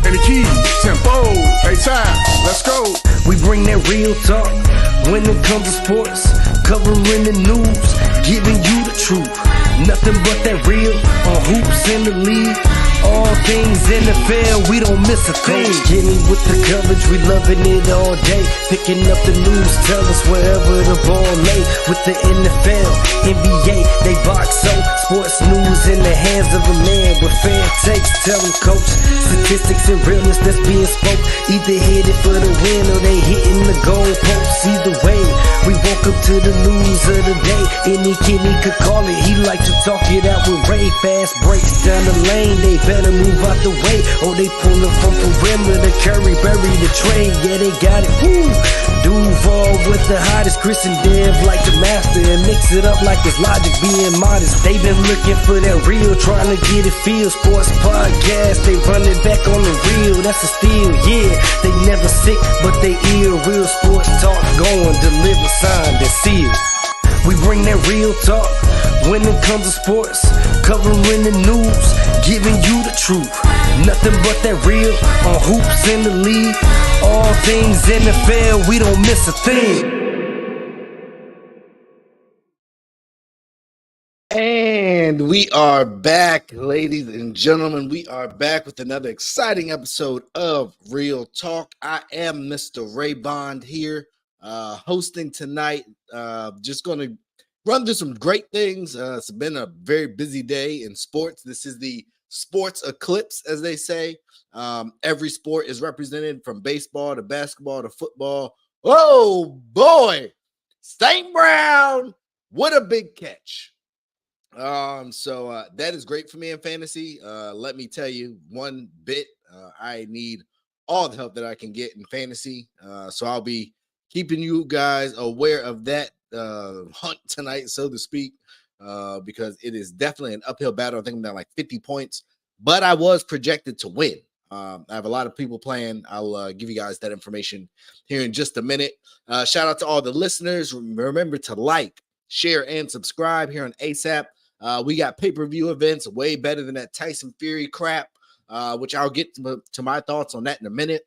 And the keys, tempo, ASAP, let's go. We bring that real talk when it comes to sports, covering the news, giving you the truth. Nothing but that real on hoops in the league. All things NFL, we don't miss a thing. Getting with the coverage, we loving it all day. Picking up the news, tell us wherever the ball lay. With the NFL, NBA, they box so. Sports news in the hands of a man with fair takes. Tell them, coach, statistics and realness that's being spoke. Either hit it for the win or they hitting the goal posts. Either way, we woke up to the news of the day. Any Kenny could call it, he like to talk it out with Ray. Fast breaks down the lane, they better move out the way, or they pulling from perimeter. Curry bury the trade, yeah, they got it. Woo! Duval with the hottest, Chris and Dev like the master, and mix it up like it's Logic being modest. They been looking for that real, trying to get it feel. Sports podcast, they running back on the real. That's a steal, yeah. They never sick, but they ill. Real sports talk going, deliver, signed and sealed. We bring that real talk when it comes to sports, covering the news, giving you the truth. Nothing but that real on hoops in the league. All things NFL, we don't miss a thing. And we are back, ladies and gentlemen. We are back with another exciting episode of Real Talk. I am Mr. Ray Bond here, hosting tonight. Just going to run through some great things. It's been a very busy day in sports. This is the sports eclipse, as they say. Every sport is represented, from baseball to basketball to football. Oh, boy. St. Brown, what a big catch. So that is great for me in fantasy. Let me tell you one bit, I need all the help that I can get in fantasy. So I'll be keeping you guys aware of that hunt tonight, so to speak, because it is definitely an uphill battle. I think I'm down like 50 points, but I was projected to win. I have a lot of people playing. I'll give you guys that information here in just a minute. Shout out to all the listeners. Remember to like, share, and subscribe here on ASAP. We got pay-per-view events way better than that Tyson Fury crap, which I'll get to my thoughts on that in a minute.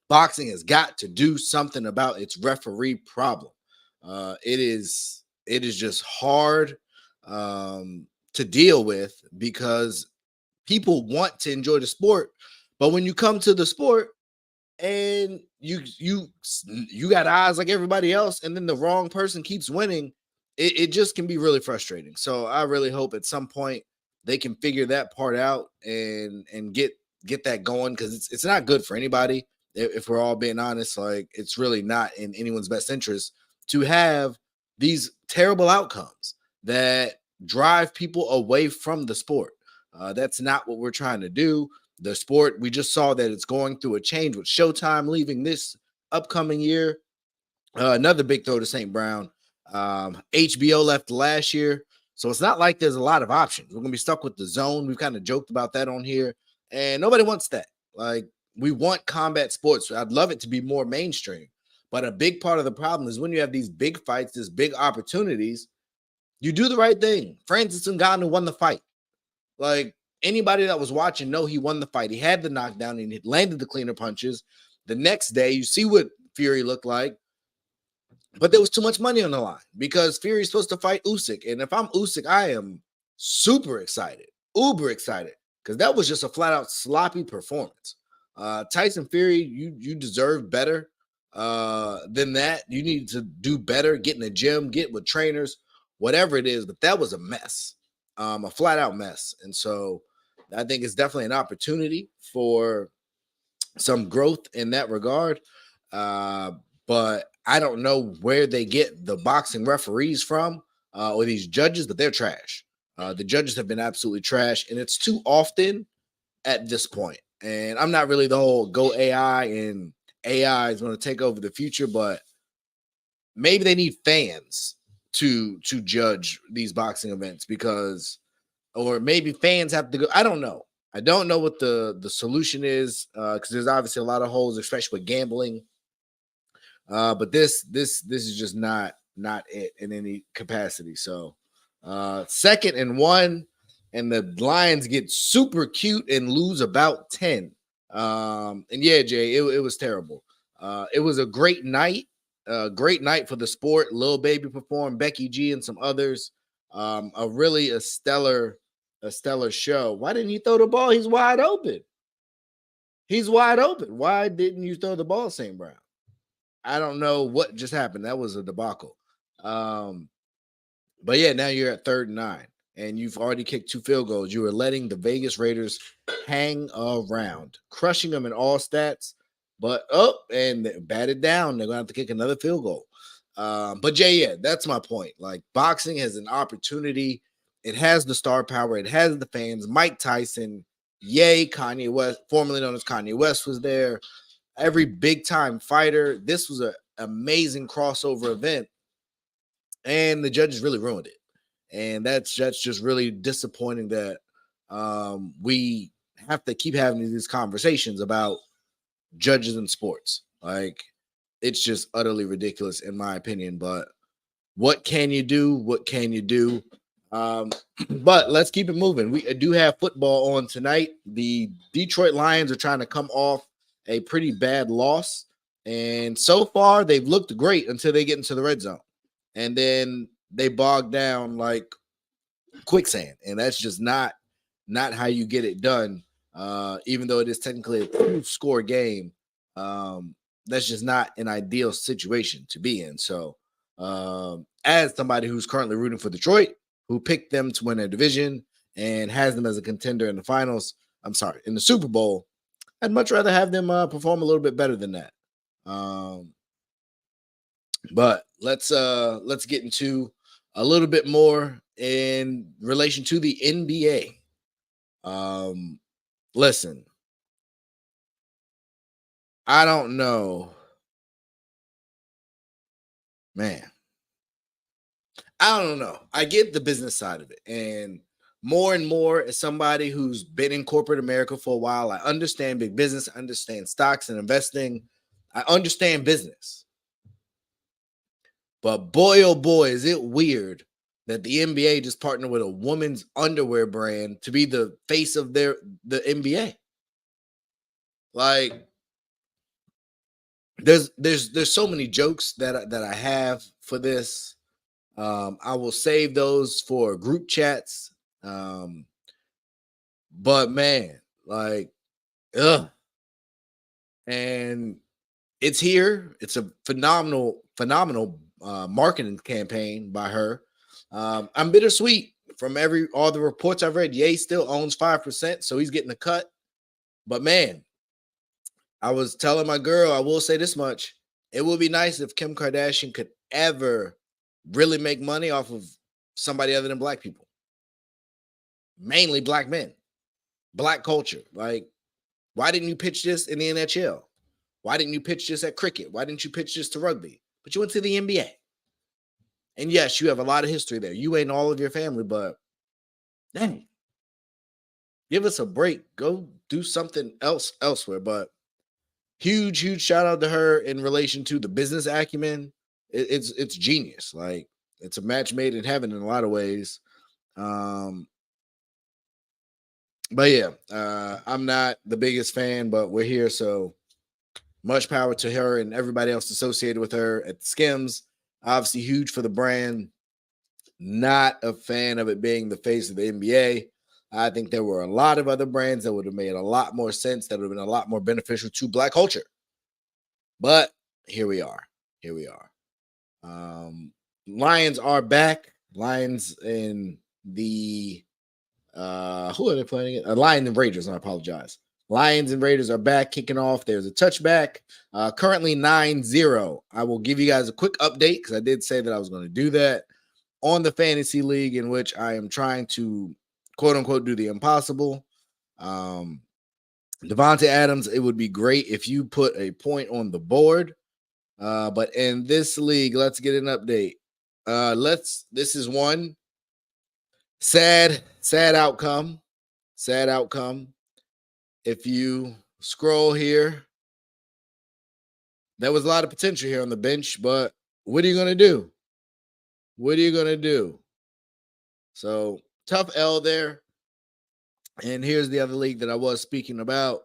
Boxing has got to do something about its referee problem. It is just hard to deal with, because people want to enjoy the sport, but when you come to the sport and you got eyes like everybody else, and then the wrong person keeps winning, it just can be really frustrating. So I really hope at some point they can figure that part out and get that going, because it's not good for anybody. If we're all being honest, like, it's really not in anyone's best interest to have these terrible outcomes that drive people away from the sport. That's not what we're trying to do. The sport, we just saw that it's going through a change with Showtime leaving this upcoming year. Another big throw to St. Brown. HBO left last year, so it's not like there's a lot of options. We're gonna be stuck with the zone. We've kind of joked about that on here, and nobody wants that. Like, we want combat sports. I'd love it to be more mainstream, but a big part of the problem is when you have these big fights, these big opportunities, you do the right thing. Francis Ngannou won the fight. Like, anybody that was watching know he won the fight. He had the knockdown and he landed the cleaner punches. The next day, you see what Fury looked like. But there was too much money on the line, because Fury's supposed to fight Usyk. And if I'm Usyk, I am super excited, uber excited, because that was just a flat out sloppy performance. Tyson Fury, you deserve better than that. You need to do better, get in the gym, get with trainers, whatever it is. But that was a mess, a flat out mess. And so I think it's definitely an opportunity for some growth in that regard. But I don't know where they get the boxing referees from, or these judges, but they're trash. The judges have been absolutely trash, and it's too often at this point. And I'm not really the whole go AI and AI is going to take over the future, but maybe they need fans to judge these boxing events, because, or maybe fans have to go. I don't know. I don't know what the solution is, because there's obviously a lot of holes, especially with gambling. But this is just not it in any capacity. So 2nd and 1, and the Lions get super cute and lose about 10. And yeah, Jay, it was terrible. It was a great night for the sport. Lil Baby performed, Becky G and some others. A really a stellar show. Why didn't he throw the ball? He's wide open. He's wide open. Why didn't you throw the ball, St. Brown? I don't know what just happened. That was a debacle. Um, but yeah, now you're at 3rd and 9, and you've already kicked 2 field goals. You are letting the Vegas Raiders hang around, crushing them in all stats. But and they batted down. They're gonna have to kick another field goal. But Jay, yeah, that's my point. Like boxing has an opportunity. It has the star power. It has the fans. Mike Tyson, yay, Kanye West, formerly known as Kanye West, was there. Every big time fighter. This was an amazing crossover event, and the judges really ruined it. And that's just really disappointing that we have to keep having these conversations about judges in sports. Like it's just utterly ridiculous in my opinion. But what can you do? What can you do? Um, but let's keep it moving. We do have football on tonight. The Detroit Lions are trying to come off a pretty bad loss. And so far, they've looked great until they get into the red zone. And then they bog down like quicksand. And that's just not how you get it done. Even though it is technically a 2-score game, that's just not an ideal situation to be in. So, as somebody who's currently rooting for Detroit, who picked them to win their division and has them as a contender in the finals, in the Super Bowl, I'd much rather have them perform a little bit better than that. But let's get into a little bit more in relation to the NBA. Listen, I don't know, man. I don't know. I get the business side of it, and more as somebody who's been in corporate America for a while, I understand big business, I understand stocks and investing, I understand business. But boy, oh boy, is it weird that the NBA just partnered with a woman's underwear brand to be the face of the NBA. Like, there's so many jokes that I have for this. I will save those for group chats. But man, like, ugh. And it's here. It's a phenomenal marketing campaign by her. I'm bittersweet from all the reports I've read. Ye still owns 5%, so he's getting a cut. But man, I was telling my girl, I will say this much: it would be nice if Kim Kardashian could ever really make money off of somebody other than black people, mainly black men, black culture. Like, why didn't you pitch this in the NHL? Why didn't you pitch this at cricket? Why didn't you pitch this to rugby? But you went to the NBA. And yes, you have a lot of history there. You ain't all of your family, but dang, give us a break. Go do something else elsewhere. But huge shout out to her in relation to the business acumen. It's genius. Like, it's a match made in heaven in a lot of ways. But yeah, I'm not the biggest fan, but we're here, so much power to her and everybody else associated with her at the Skims. Obviously huge for the brand. Not a fan of it being the face of the NBA. I think there were a lot of other brands that would have made a lot more sense, that would have been a lot more beneficial to black culture. But here we are. Here we are. Lions are back. Lions in the who are they playing against? Lions and Raiders. I apologize. Lions and Raiders are back, kicking off. There's a touchback. Currently 9-0. I will give you guys a quick update because I did say that I was going to do that on the fantasy league in which I am trying to, quote unquote, do the impossible. Devontae Adams, it would be great if you put a point on the board. But in this league, let's get an update. This is one sad outcome. Sad outcome. If you scroll here, there was a lot of potential here on the bench, but what are you going to do? What are you going to do? So tough L there. And here's the other league that I was speaking about.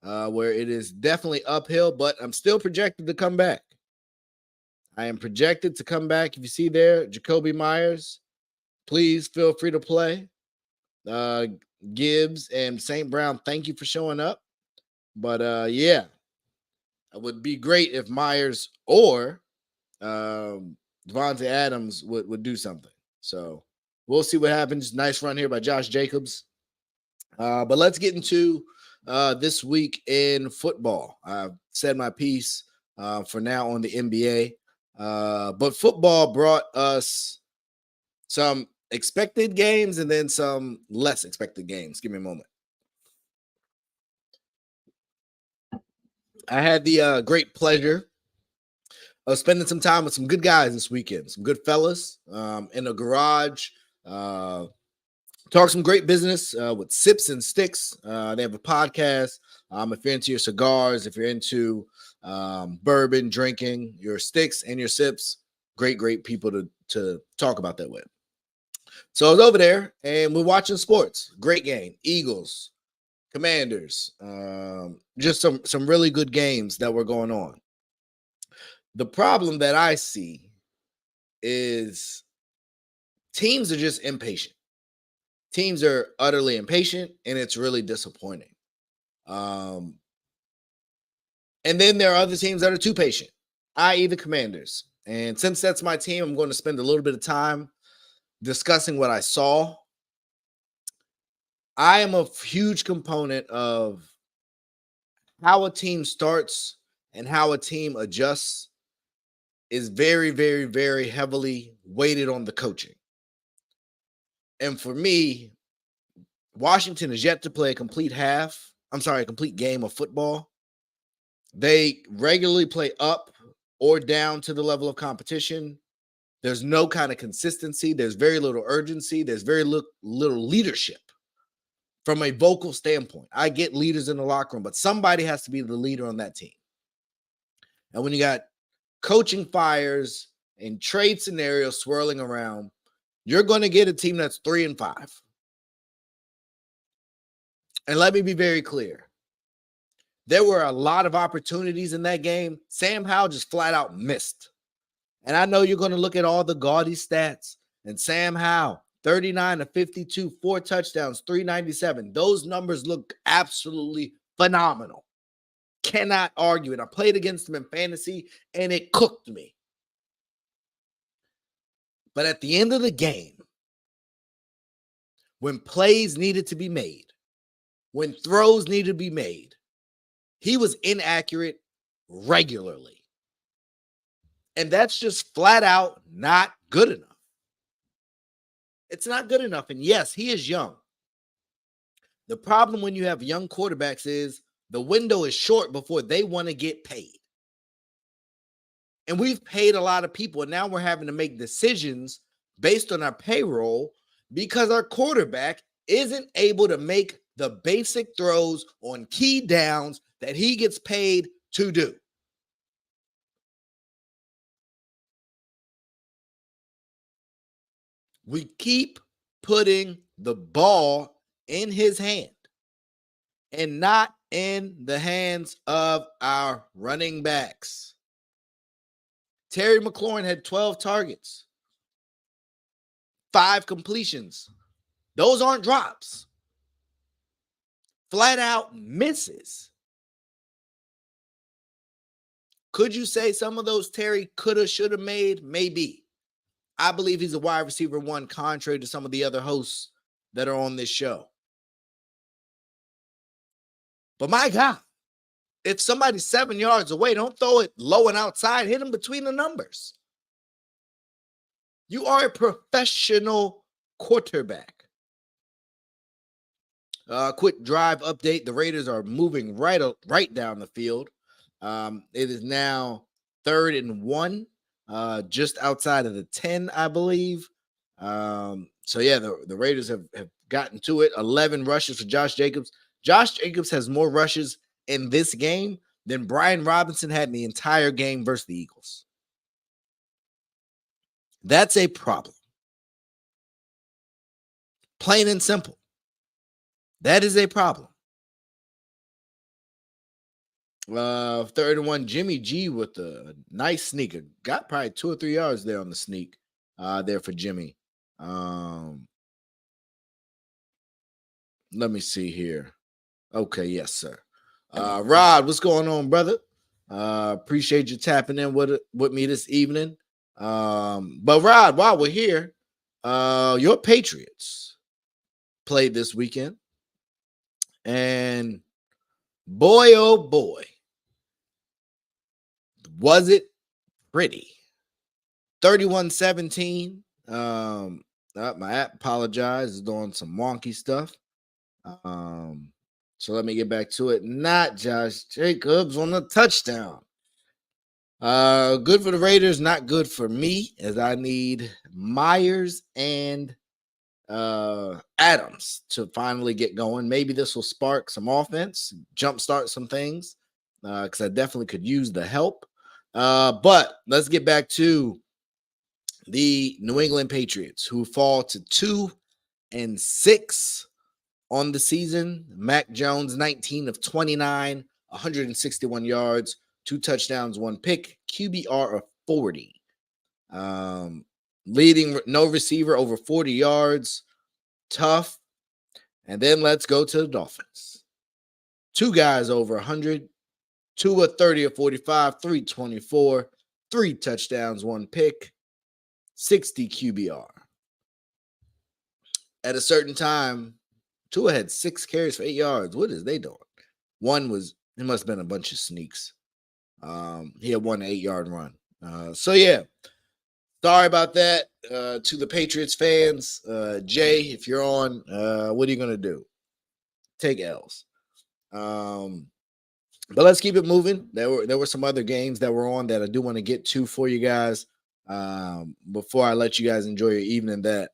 where it is definitely uphill, but I'm still projected to come back. I am projected to come back. If you see there, Jacoby Myers, please feel free to play. Uh, Gibbs and St. Brown, thank you for showing up. But yeah, it would be great if Myers or Devontae Adams would do something. So we'll see what happens. Nice run here by Josh Jacobs. But let's get into this week in football. I've said my piece for now on the NBA. But football brought us some expected games and then some less expected games. Give me a moment. I had the great pleasure of spending some time with some good guys this weekend, some good fellas in a garage. Talk some great business with Sips and Sticks. They have a podcast. If you're into your cigars, if you're into bourbon, drinking, your sticks and your sips, great people to talk about that with. So I was over there and we're watching sports. Great game. Eagles, Commanders, just some really good games that were going on. The problem that I see is teams are just impatient. Teams are utterly impatient, and it's really disappointing. And then there are other teams that are too patient, i.e. the Commanders. And since that's my team, I'm going to spend a little bit of time discussing what I saw. I am a huge component of how a team starts and how a team adjusts is very, very, very heavily weighted on the coaching. And for me, Washington is yet to play a complete game of football. They regularly play up or down to the level of competition. There's no kind of consistency. There's very little urgency. There's very little leadership from a vocal standpoint. I get leaders in the locker room, but somebody has to be the leader on that team. And when you got coaching fires and trade scenarios swirling around, you're going to get a team that's 3-5. And let me be very clear. There were a lot of opportunities in that game. Sam Howell just flat out missed. And I know you're going to look at all the gaudy stats. And Sam Howell, 39 to 52, 4 touchdowns, 397. Those numbers look absolutely phenomenal. Cannot argue it. I played against him in fantasy, and it cooked me. But at the end of the game, when plays needed to be made, when throws needed to be made, he was inaccurate regularly. And that's just flat out not good enough. It's not good enough. And yes, he is young. The problem when you have young quarterbacks is the window is short before they want to get paid. And we've paid a lot of people, and now we're having to make decisions based on our payroll because our quarterback isn't able to make the basic throws on key downs that he gets paid to do. We keep putting the ball in his hand and not in the hands of our running backs. Terry McLaurin had 12 targets, 5 completions. Those aren't drops. Flat out misses. Could you say some of those Terry coulda, shoulda made? Maybe. I believe he's a wide receiver 1, contrary to some of the other hosts that are on this show. But my God, if somebody's 7 yards away, don't throw it low and outside. Hit him between the numbers. You are a professional quarterback. Quick drive update. The Raiders are moving right down the field. It is now 3rd and 1, just outside of the 10, I believe. So yeah, the Raiders have gotten to it. 11 rushes for Josh Jacobs. Josh Jacobs has more rushes in this game than Brian Robinson had in the entire game versus the Eagles. That's a problem. Plain and simple. That is a problem. Third and one, Jimmy G with a nice sneaker. Got probably 2 or 3 yards there on the sneak. There for Jimmy. Let me see here. Okay, yes, sir. Rod, what's going on, brother? Appreciate you tapping in with me this evening. But Rod, while we're here, your Patriots played this weekend, and boy, oh boy, was it pretty. 31-17. My app apologizes, doing some wonky stuff. So let me get back to it. Not Josh Jacobs on the touchdown. Good for the Raiders, not good for me, as I need Myers and Adams to finally get going. Maybe this will spark some offense, jumpstart some things, because I definitely could use the help. But let's get back to the New England Patriots, who fall to 2-6 on the season. Mac Jones, 19 of 29, 161 yards, 2 touchdowns, 1 pick, QBR of 40. Leading no receiver over 40 yards. Tough. And then let's go to the Dolphins. 2 guys over 100, 2 of 30 of 45, 324, 3 touchdowns, 1 pick, 60 QBR. At a certain time, Tua had 6 carries for 8 yards. What is they doing? One was, it must have been a bunch of sneaks. He had 1 8-yard run. So yeah, sorry about that to the Patriots fans. Jay, if you're on, what are you gonna do? Take L's. But let's keep it moving. There were some other games that were on that I do want to get to for you guys before I let you guys enjoy your evening that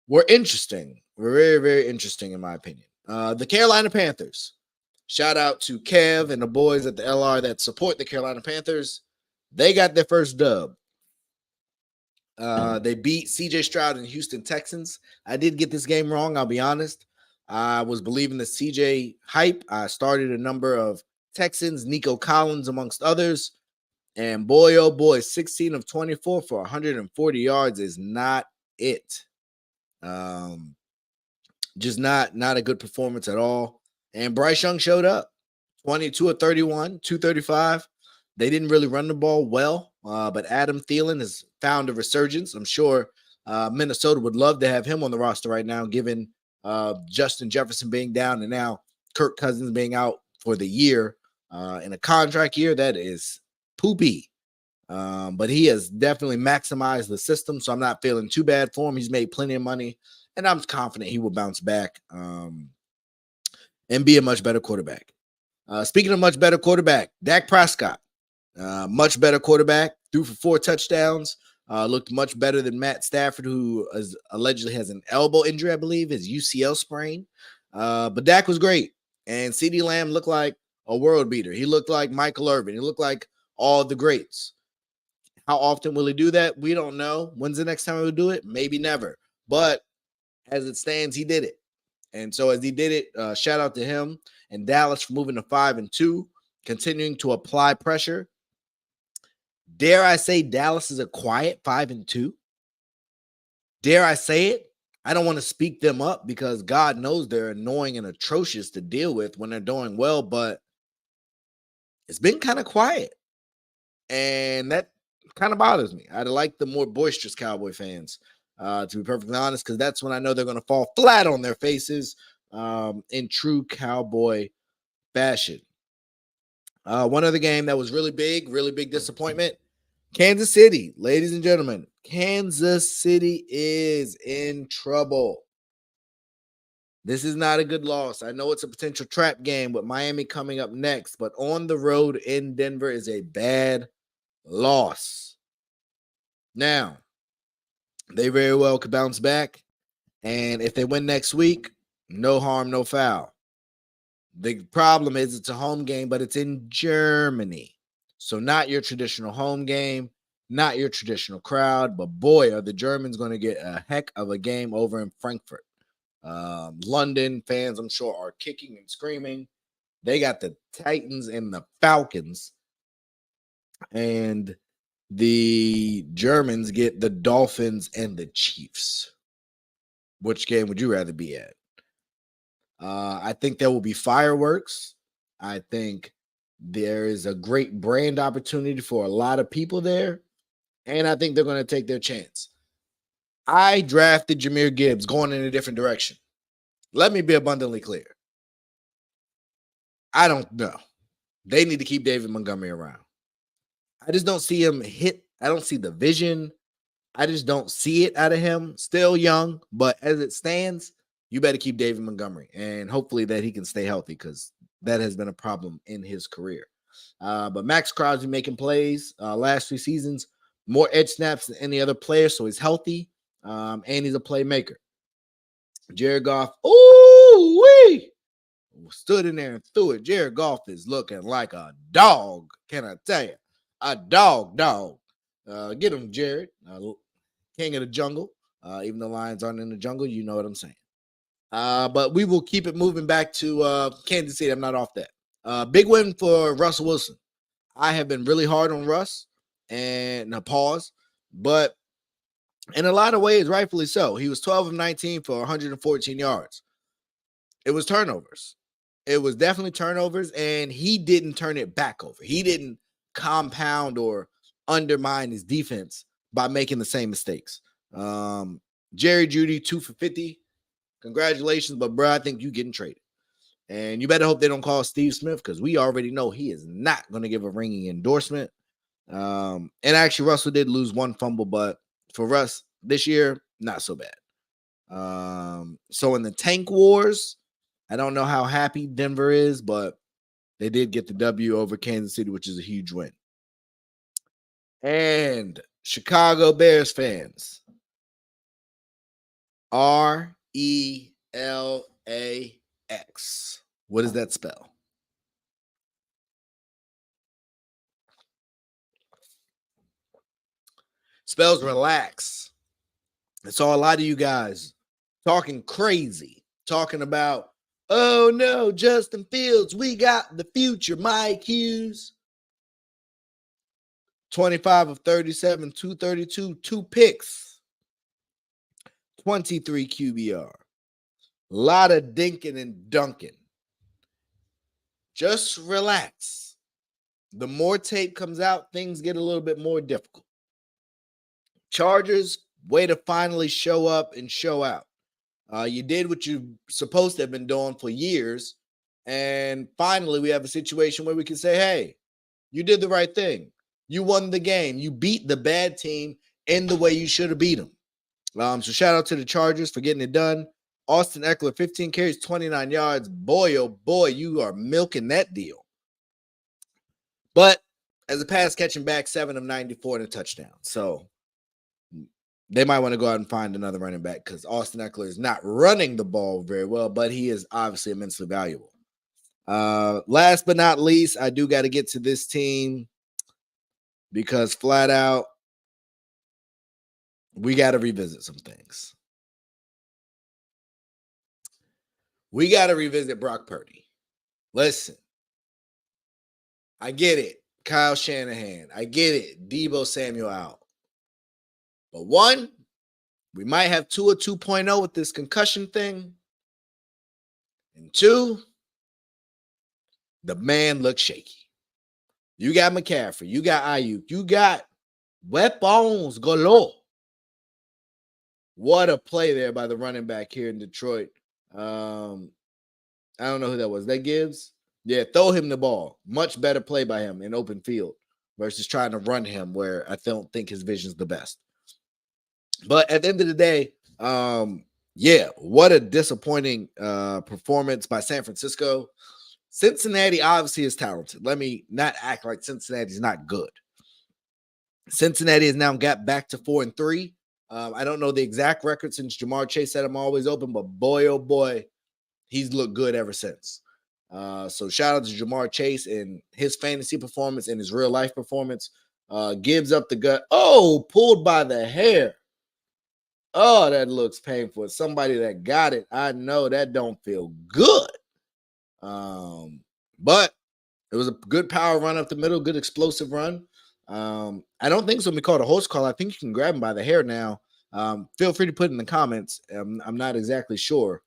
were interesting. Were very, very interesting in my opinion. The Carolina Panthers. Shout out to Kev and the boys at the LR that support the Carolina Panthers. They got their first dub. They beat CJ Stroud and Houston Texans. I did get this game wrong, I'll be honest. I was believing the CJ hype. I started a number of Texans, Nico Collins amongst others. And boy, oh boy, 16 of 24 for 140 yards is not it. Just not a good performance at all. And Bryce Young showed up. 22 of 31, 235. They didn't really run the ball well, but Adam Thielen has found a resurgence. I'm sure Minnesota would love to have him on the roster right now, given Justin Jefferson being down and now Kirk Cousins being out for the year in a contract year. That is poopy. But he has definitely maximized the system, so I'm not feeling too bad for him. He's made plenty of money, and I'm confident he will bounce back and be a much better quarterback. Speaking of much better quarterback, Dak Prescott, much better quarterback, threw for 4 touchdowns, looked much better than Matt Stafford, who allegedly has an elbow injury, I believe, his UCL sprain. But Dak was great, and CeeDee Lamb looked like a world beater. He looked like Michael Irvin. He looked like all the greats. How often will he do that? We don't know. When's the next time he'll do it? Maybe never. But as it stands, he did it. And so as he did it, shout out to him and Dallas for moving to 5-2, continuing to apply pressure. Dare I say Dallas is a quiet 5-2? Dare I say it? I don't want to speak them up because God knows they're annoying and atrocious to deal with when they're doing well, but it's been kind of quiet. And that kind of bothers me. I'd like the more boisterous Cowboy fans, to be perfectly honest, because that's when I know they're going to fall flat on their faces in true Cowboy fashion. One other game that was really big disappointment. Kansas City, ladies and gentlemen, Kansas City is in trouble. This is not a good loss. I know it's a potential trap game with Miami coming up next, but on the road in Denver is a bad loss. Now, they very well could bounce back, and if they win next week, no harm, no foul. The problem is it's a home game, but it's in Germany. So not your traditional home game, not your traditional crowd, but boy, are the Germans going to get a heck of a game over in Frankfurt. London fans, I'm sure, are kicking and screaming. They got the Titans and the Falcons, and the Germans get the Dolphins and the Chiefs. Which game would you rather be at? I think there will be fireworks. I think there is a great brand opportunity for a lot of people there. And I think they're going to take their chance. I drafted Jahmyr Gibbs going in a different direction. Let me be abundantly clear. I don't know. They need to keep David Montgomery around. I just don't see him hit. I don't see the vision. I just don't see it out of him. Still young, but as it stands, you better keep David Montgomery, and hopefully that he can stay healthy, because that has been a problem in his career. But Max Crosby making plays last 2 seasons, more edge snaps than any other player, so he's healthy, and he's a playmaker. Jared Goff, ooh wee, stood in there and threw it. Jared Goff is looking like a dog. Can I tell you, a dog. Get him, Jared, king of the jungle. Even the Lions aren't in the jungle, you know what I'm saying. But we will keep it moving back to Kansas City. I'm not off that. Big win for Russell Wilson. I have been really hard on Russ, and a pause, but in a lot of ways, rightfully so. He was 12 of 19 for 114 yards. It was turnovers. It was definitely turnovers, and he didn't turn it back over. He didn't compound or undermine his defense by making the same mistakes. Jerry Jeudy, 2 for 50. Congratulations, but bro, I think you getting traded. And you better hope they don't call Steve Smith, because we already know he is not going to give a ringing endorsement. And actually, Russell did lose 1 fumble, but for Russ this year, not so bad. So in the tank wars, I don't know how happy Denver is, but they did get the W over Kansas City, which is a huge win. And Chicago Bears fans, RELAX. What does that spell? Spells relax. I saw a lot of you guys talking crazy, talking about, oh no, Justin Fields, we got the future. Mike Hughes, 25 of 37, 232, 2 picks, 23 QBR. A lot of dinking and dunking. Just relax. The more tape comes out, things get a little bit more difficult. Chargers, way to finally show up and show out. You did what you're supposed to have been doing for years, and finally we have a situation where we can say, hey, you did the right thing. You won the game. You beat the bad team in the way you should have beat them. So shout out to the Chargers for getting it done. Austin Eckler, 15 carries, 29 yards. Boy, oh boy, you are milking that deal. But as a pass catching back, 7 of 94 and a touchdown. So they might want to go out and find another running back, because Austin Eckler is not running the ball very well, but he is obviously immensely valuable. Last but not least, I do got to get to this team, because flat out, we got to revisit some things. We got to revisit Brock Purdy. Listen, I get it. Kyle Shanahan. I get it. Deebo Samuel out. But one, we might have Tua 2.0 with this concussion thing. And 2, the man looks shaky. You got McCaffrey. You got Ayuk. You got weapons galore. What a play there by the running back here in Detroit. I don't know who that was. That Gibbs? Yeah, throw him the ball. Much better play by him in open field versus trying to run him, where I don't think his vision's the best. But at the end of the day, yeah, what a disappointing performance by San Francisco. Cincinnati obviously is talented. Let me not act like Cincinnati's not good. Cincinnati has now got back to 4-3. I don't know the exact record since Jamar Chase said I'm always open, but boy, oh boy, he's looked good ever since. So shout out to Jamar Chase and his fantasy performance and his real life performance. Gives up the gut. Oh, pulled by the hair. Oh, that looks painful. Somebody that got it, I know that don't feel good. But it was a good power run up the middle, good explosive run. I don't think it's going to be called a horse call. I think you can grab him by the hair now. Feel free to put in the comments. I'm not exactly sure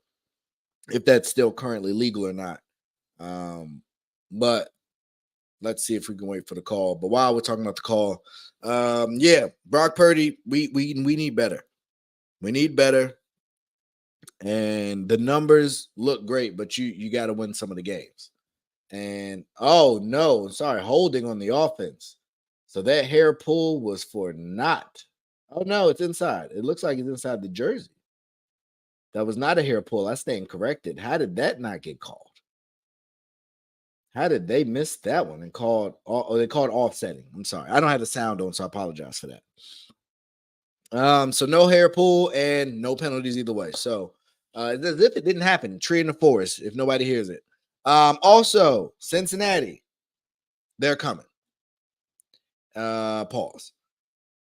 if that's still currently legal or not. But let's see if we can wait for the call. But while we're talking about the call, yeah, Brock Purdy, we need better. We need better. And the numbers look great, but you got to win some of the games. And oh no, sorry, holding on the offense. So that hair pull was for not. Oh no, it's inside. It looks like it's inside the jersey. That was not a hair pull. I stand corrected. How did that not get called? How did they miss that one and called? Oh, they called offsetting. I'm sorry. I don't have the sound on, so I apologize for that. So no hair pull and no penalties either way. So as if it didn't happen. Tree in the forest, if nobody hears it. Also, Cincinnati, they're coming. Pause.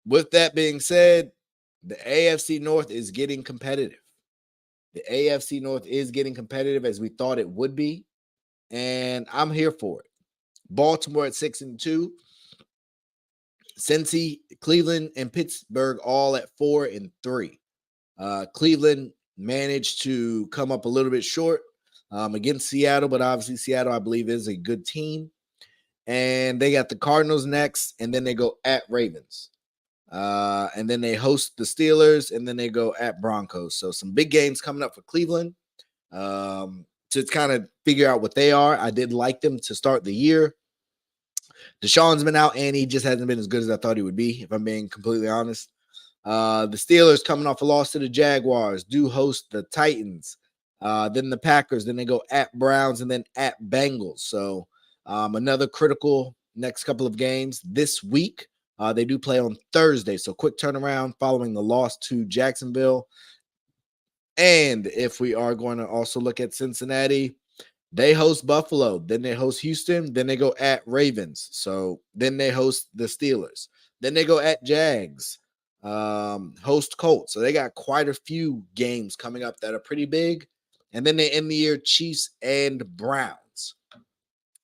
With that being said, the AFC North is getting competitive. The AFC North is getting competitive as we thought it would be, and I'm here for it. Baltimore at 6-2. Cincy, Cleveland, and Pittsburgh all at 4-3. Cleveland managed to come up a little bit short against Seattle, but obviously Seattle, I believe, is a good team. And they got the Cardinals next, and then they go at Ravens. And then they host the Steelers, and then they go at Broncos. So some big games coming up for Cleveland to kind of figure out what they are. I did like them to start the year. Deshaun's been out, and he just hasn't been as good as I thought he would be, if I'm being completely honest. The Steelers coming off a loss to the Jaguars do host the Titans, then the Packers, then they go at Browns, and then at Bengals. So another critical next couple of games this week. They do play on Thursday, so quick turnaround following the loss to Jacksonville. And if we are going to also look at Cincinnati, they host Buffalo, then they host Houston, then they go at Ravens. So then they host the Steelers, then they go at Jags, host Colts. So they got quite a few games coming up that are pretty big. And then they end the year Chiefs and Browns.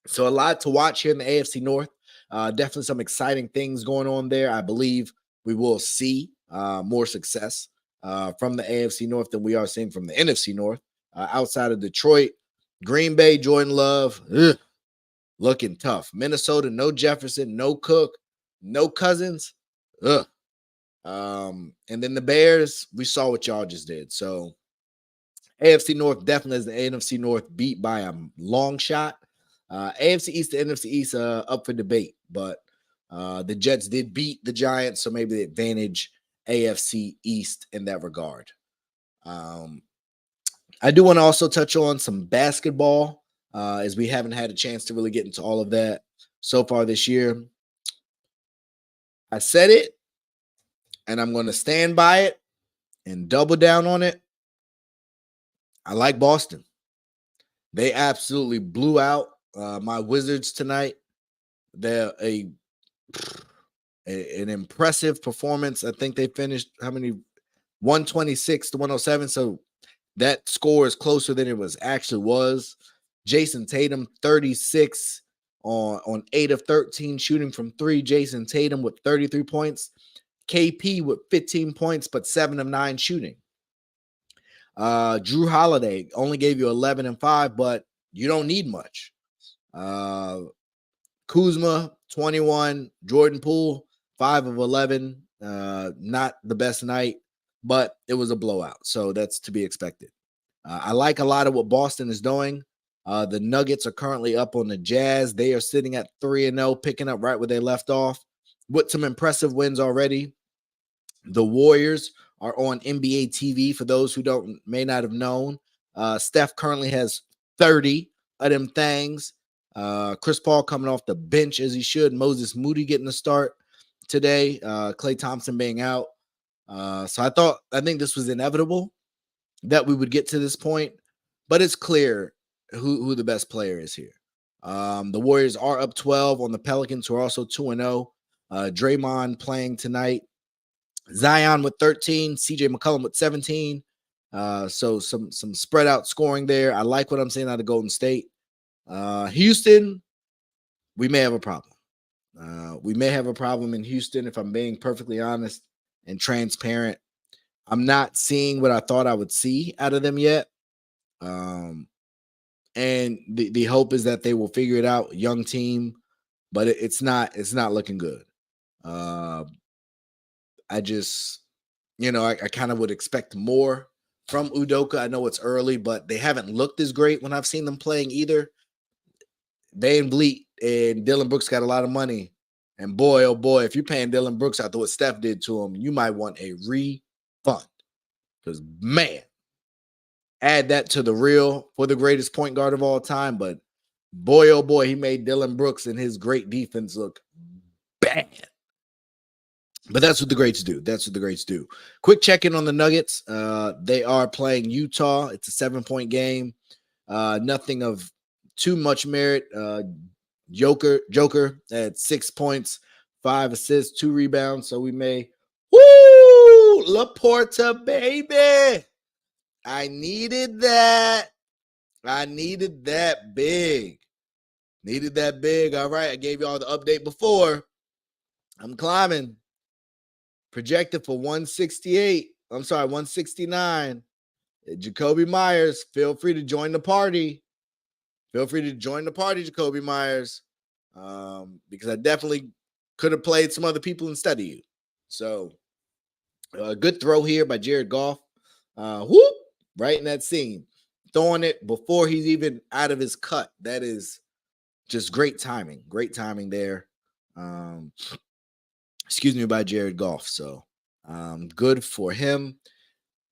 So a lot to watch here in the AFC North. Definitely some exciting things going on there. I believe we will see more success from the AFC North than we are seeing from the NFC North. Outside of Detroit, Green Bay, Jordan Love, looking tough. Minnesota, no Jefferson, no Cook, no Cousins. And then the Bears, we saw what y'all just did. So AFC North definitely is the NFC North beat by a long shot. AFC East to NFC East up for debate, but the Jets did beat the Giants, so maybe the advantage AFC East in that regard. I do want to also touch on some basketball, as we haven't had a chance to really get into all of that so far this year. I said it, and I'm going to stand by it and double down on it. I like Boston. They absolutely blew out my Wizards tonight. They're an impressive performance. I think they finished 126 to 107. So that score is closer than it was. Jason Tatum, 36 on 8 of 13 shooting from 3. Jason Tatum with 33 points. KP with 15 points, but 7 of 9 shooting. Drew Holiday only gave you 11 and 5, but you don't need much. Kuzma, 21. Jordan Poole, 5 of 11. Not the best night, but it was a blowout, so that's to be expected. I like a lot of what Boston is doing. The Nuggets are currently up on the Jazz. They are sitting at 3-0, picking up right where they left off with some impressive wins already. The Warriors are on NBA TV. For those who may not have known, Steph currently has 30 of them things. Chris Paul coming off the bench as he should. Moses Moody getting the start today. Klay Thompson being out. So I think this was inevitable that we would get to this point, but it's clear who the best player is here. The Warriors are up 12 on the Pelicans, who are also 2-0. Draymond playing tonight. Zion with 13, CJ McCollum with 17. So some spread out scoring there. I like what I'm seeing out of Golden State. Houston, we may have a problem. We may have a problem in Houston, if I'm being perfectly honest and transparent. I'm not seeing what I thought I would see out of them yet. And the hope is that they will figure it out. Young team, but it's not looking good. I just, I kind of would expect more from Udoka. I know it's early, but they haven't looked as great when I've seen them playing either. Van Vliet and Dylan Brooks got a lot of money. And boy, oh boy, if you're paying Dylan Brooks after what Steph did to him, you might want a refund. Because, man, add that to the real for the greatest point guard of all time. But boy, oh boy, he made Dylan Brooks and his great defense look bad. But that's what the greats do. That's what the greats do. Quick check-in on the Nuggets. They are playing Utah. It's a 7-point game. Nothing of too much merit. Joker at 6 points, 5 assists, 2 rebounds. So we may, Laporta, baby. I needed that. Needed that big. All right. I gave you all the update before. I'm climbing. Projected for 168. I'm sorry, 169. Jacoby Myers, feel free to join the party. Jacoby Myers, because I definitely could have played some other people instead of you. So, a good throw here by Jared Goff. Right in that seam. Throwing it before he's even out of his cut. That is just great timing. Great timing there. By Jared Goff. So, good for him.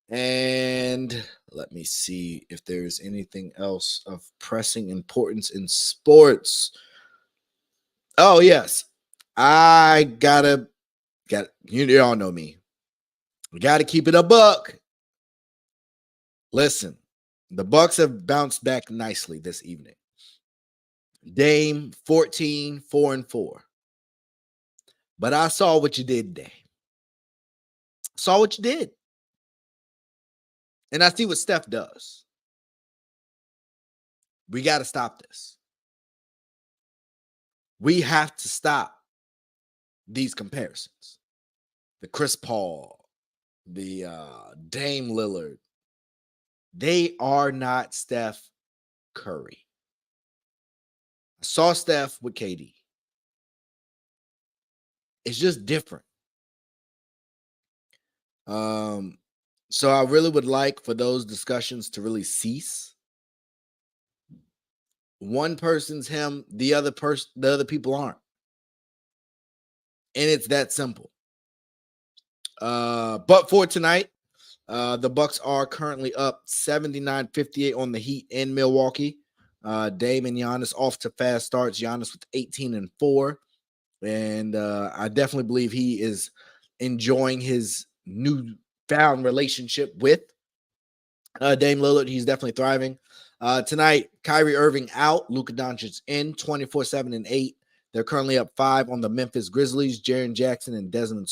And let me see if there's anything else of pressing importance in sports. Oh, yes. I gotta you all know me. We gotta keep it a buck. Listen, the Bucks have bounced back nicely this evening. Dame 14, 4-4. But I saw what you did today. Saw what you did. And I see what Steph does. We got to stop this. We have to stop these comparisons. The Chris Paul, the Dame Lillard. They are not Steph Curry. I saw Steph with KD. It's just different. So I really would like for those discussions to really cease. One person's him, the other people aren't. And it's that simple. But for tonight, the Bucks are currently up 79-58 on the Heat in Milwaukee. Dame and Giannis off to fast starts. Giannis with 18-4. And I definitely believe he is enjoying his newfound relationship with Dame Lillard. He's definitely thriving. Tonight, Kyrie Irving out. Luka Doncic in 24-7-8. They're currently up 5 on the Memphis Grizzlies. Jaren Jackson and Desmond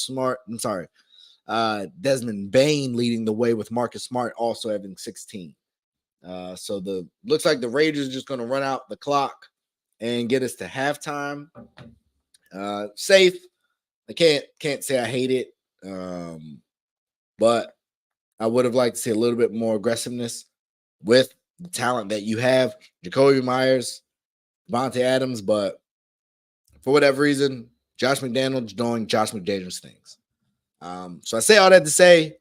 Bain leading the way with Marcus Smart also having 16. So looks like the Raiders are just going to run out the clock and get us to halftime. Safe. I can't say I hate it. But I would have liked to see a little bit more aggressiveness with the talent that you have. Jacoby Myers, Devontae Adams, but for whatever reason, Josh McDaniels doing Josh McDaniels things. So I say all that to say,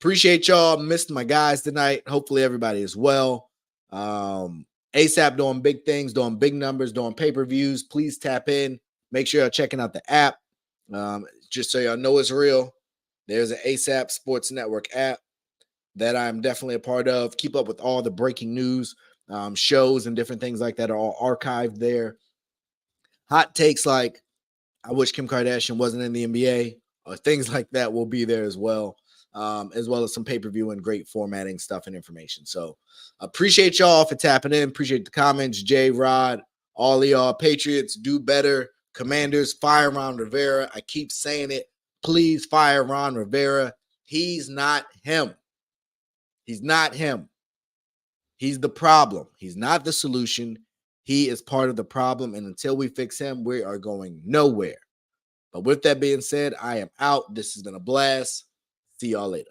appreciate y'all. Missed my guys tonight. Hopefully everybody is well. ASAP doing big things, doing big numbers, doing pay-per-views. Please tap in. Make sure you're checking out the app. Just so y'all know it's real. There's an ASAP Sports Network app that I'm definitely a part of. Keep up with all the breaking news, shows, and different things like that are all archived there. Hot takes like, I wish Kim Kardashian wasn't in the NBA, or things like that will be there as well as some pay-per-view and great formatting stuff and information. So appreciate y'all for tapping in. Appreciate the comments. Jay, Rod, all of y'all. Patriots, do better. Commanders, fire Ron Rivera. I keep saying it. Please fire Ron Rivera. He's not him. He's not him. He's the problem. He's not the solution. He is part of the problem, and until we fix him, we are going nowhere. But with that being said, I am out. This has been a blast. See y'all later.